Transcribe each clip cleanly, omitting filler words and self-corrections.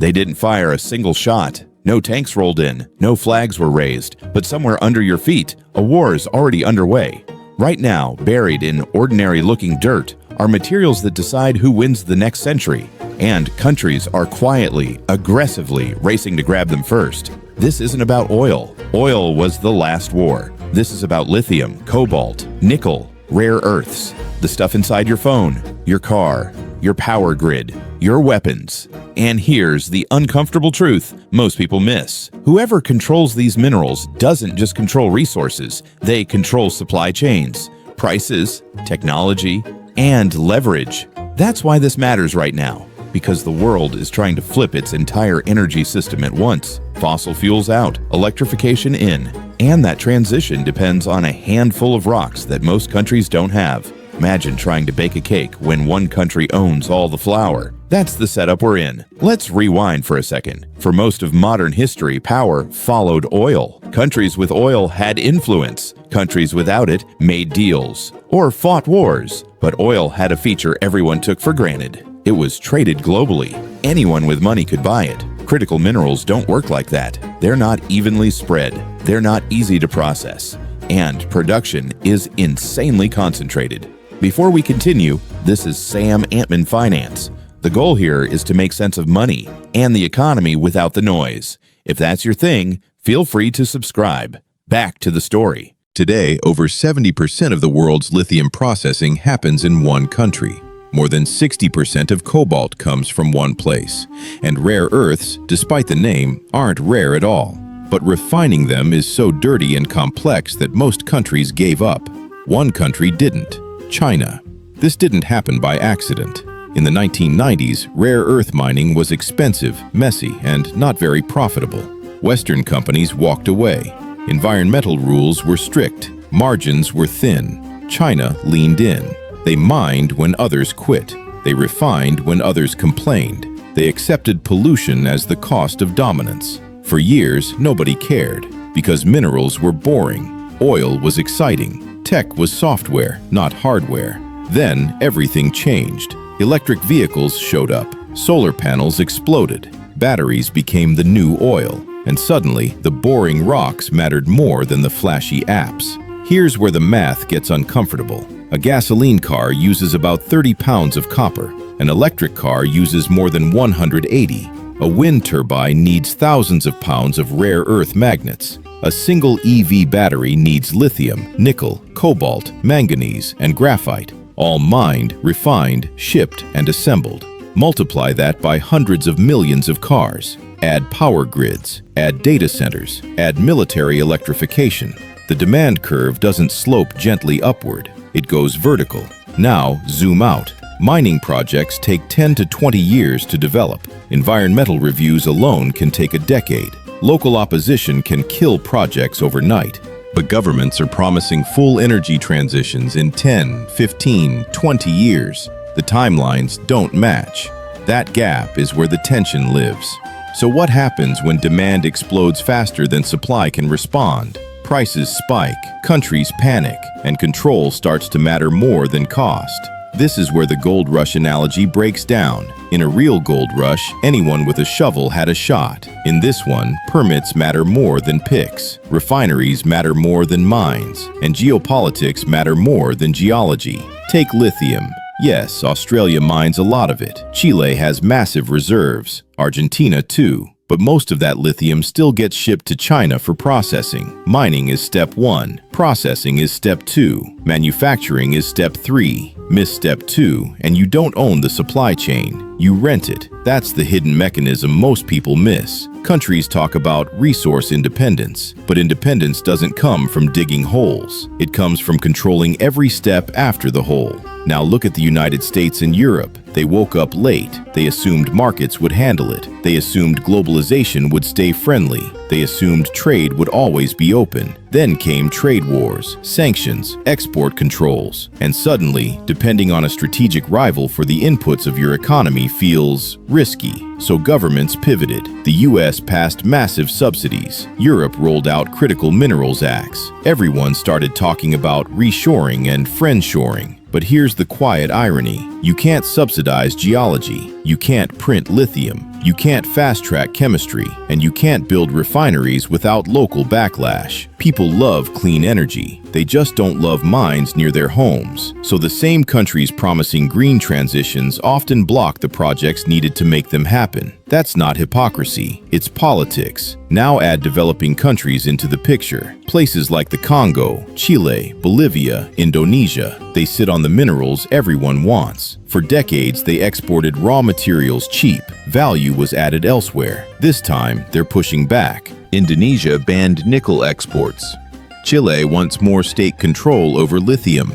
They didn't fire a single shot. No tanks rolled in, no flags were raised, but somewhere under your feet, a war is already underway. Right now, buried in ordinary-looking dirt, are materials that decide who wins the next century, and countries are quietly, aggressively racing to grab them first. This isn't about oil. Oil was the last war. This is about lithium, cobalt, nickel, rare earths, the stuff inside your phone, your car, your power grid, your weapons. And here's the uncomfortable truth most people miss. Whoever controls these minerals doesn't just control resources, they control supply chains, prices, technology, and leverage. That's why this matters right now, because the world is trying to flip its entire energy system at once. Fossil fuels out, electrification in, and that transition depends on a handful of rocks that most countries don't have. Imagine trying to bake a cake when one country owns all the flour. That's the setup we're in. Let's rewind for a second. For most of modern history, power followed oil. Countries with oil had influence. Countries without it made deals or fought wars. But oil had a feature everyone took for granted. It was traded globally. Anyone with money could buy it. Critical minerals don't work like that. They're not evenly spread. They're not easy to process. And production is insanely concentrated. Before we continue, this is Sam Antman Finance. The goal here is to make sense of money and the economy without the noise. If that's your thing, feel free to subscribe. Back to the story. Today, over 70% of the world's lithium processing happens in one country. More than 60% of cobalt comes from one place. And rare earths, despite the name, aren't rare at all. But refining them is so dirty and complex that most countries gave up. One country didn't. China. This didn't happen by accident. In the 1990s, rare earth mining was expensive, messy, and not very profitable. Western companies walked away. Environmental rules were strict. Margins were thin. China leaned in. They mined when others quit. They refined when others complained. They accepted pollution as the cost of dominance. For years, nobody cared, because minerals were boring. Oil was exciting. Tech was software, not hardware. Then everything changed. Electric vehicles showed up. Solar panels exploded. Batteries became the new oil. And suddenly, the boring rocks mattered more than the flashy apps. Here's where the math gets uncomfortable. A gasoline car uses about 30 pounds of copper. An electric car uses more than 180. A wind turbine needs thousands of pounds of rare earth magnets. A single EV battery needs lithium, nickel, cobalt, manganese, and graphite, all mined, refined, shipped, and assembled. Multiply that by hundreds of millions of cars. Add power grids, add data centers, add military electrification. The demand curve doesn't slope gently upward. It goes vertical. Now, zoom out. Mining projects take 10 to 20 years to develop. Environmental reviews alone can take a decade. Local opposition can kill projects overnight. But governments are promising full energy transitions in 10, 15, 20 years. The timelines don't match. That gap is where the tension lives. So what happens when demand explodes faster than supply can respond? Prices spike, countries panic, and control starts to matter more than cost. This is where the gold rush analogy breaks down. In a real gold rush, anyone with a shovel had a shot. In this one, permits matter more than picks. Refineries matter more than mines. And geopolitics matter more than geology. Take lithium. Yes, Australia mines a lot of it. Chile has massive reserves. Argentina too. But most of that lithium still gets shipped to China for processing. Mining is step 1. Processing is step 2. Manufacturing is step 3. Miss step 2, and you don't own the supply chain. You rent it. That's the hidden mechanism most people miss. Countries talk about resource independence, but independence doesn't come from digging holes. It comes from controlling every step after the hole. Now look at the United States and Europe. They woke up late. They assumed markets would handle it. They assumed globalization would stay friendly. They assumed trade would always be open. Then came trade wars, sanctions, export controls. And suddenly, depending on a strategic rival for the inputs of your economy feels risky. So governments pivoted. The US passed massive subsidies. Europe rolled out critical minerals acts. Everyone started talking about reshoring and friendshoring. But here's the quiet irony. You can't subsidize geology. You can't print lithium. You can't fast-track chemistry, and you can't build refineries without local backlash. People love clean energy. They just don't love mines near their homes. So the same countries promising green transitions often block the projects needed to make them happen. That's not hypocrisy, it's politics. Now add developing countries into the picture. Places like the Congo, Chile, Bolivia, Indonesia, they sit on the minerals everyone wants. For decades, they exported raw materials cheap. Value was added elsewhere. This time, they're pushing back. Indonesia banned nickel exports. Chile wants more state control over lithium.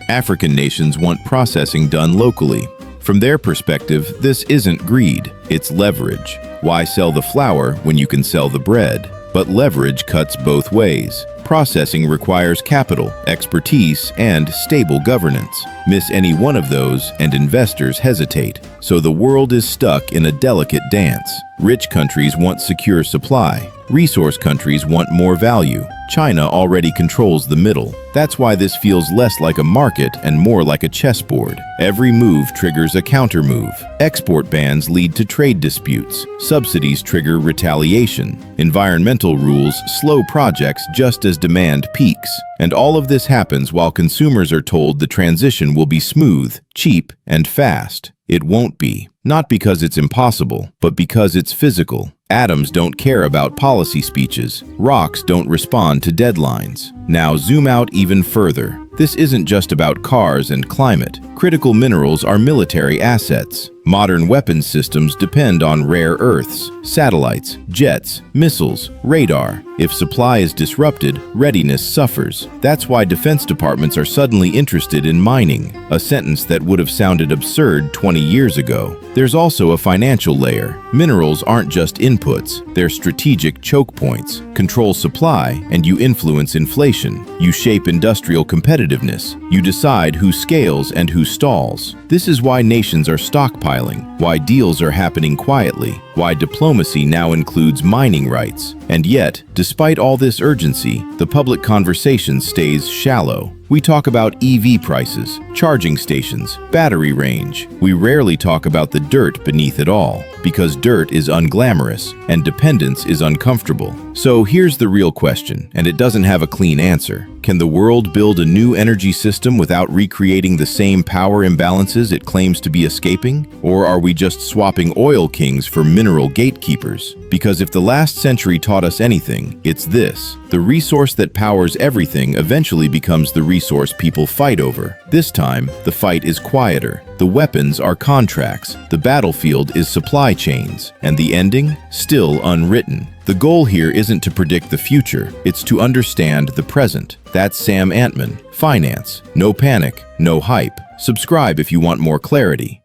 African nations want processing done locally. From their perspective, this isn't greed, it's leverage. Why sell the flour when you can sell the bread? But leverage cuts both ways. Processing requires capital, expertise, and stable governance. Miss any one of those, and investors hesitate. So the world is stuck in a delicate dance. Rich countries want secure supply. Resource countries want more value. China already controls the middle. That's why this feels less like a market and more like a chessboard. Every move triggers a counter-move. Export bans lead to trade disputes. Subsidies trigger retaliation. Environmental rules slow projects just as demand peaks. And all of this happens while consumers are told the transition will be smooth, cheap, and fast. It won't be. Not because it's impossible, but because it's physical. Atoms don't care about policy speeches. Rocks don't respond to deadlines. Now zoom out even further. This isn't just about cars and climate. Critical minerals are military assets. Modern weapons systems depend on rare earths, satellites, jets, missiles, radar. If supply is disrupted, readiness suffers. That's why defense departments are suddenly interested in mining, a sentence that would have sounded absurd 20 years ago. There's also a financial layer. Minerals aren't just inputs, they're strategic choke points. Control supply, and you influence inflation. You shape industrial competitiveness. You decide who scales and who stalls. This is why nations are stockpiling, why deals are happening quietly, why diplomacy now includes mining rights. And yet, despite all this urgency, the public conversation stays shallow. We talk about EV prices, charging stations, battery range. We rarely talk about the dirt beneath it all, because dirt is unglamorous and dependence is uncomfortable. So here's the real question, and it doesn't have a clean answer. Can the world build a new energy system without recreating the same power imbalances it claims to be escaping? Or are we just swapping oil kings for mineral gatekeepers? Because if the last century taught us anything, it's this. The resource that powers everything eventually becomes the resource people fight over. This time, the fight is quieter. The weapons are contracts, the battlefield is supply chains, and the ending? Still unwritten. The goal here isn't to predict the future, it's to understand the present. That's Sam Antman, Finance. No panic, no hype. Subscribe if you want more clarity.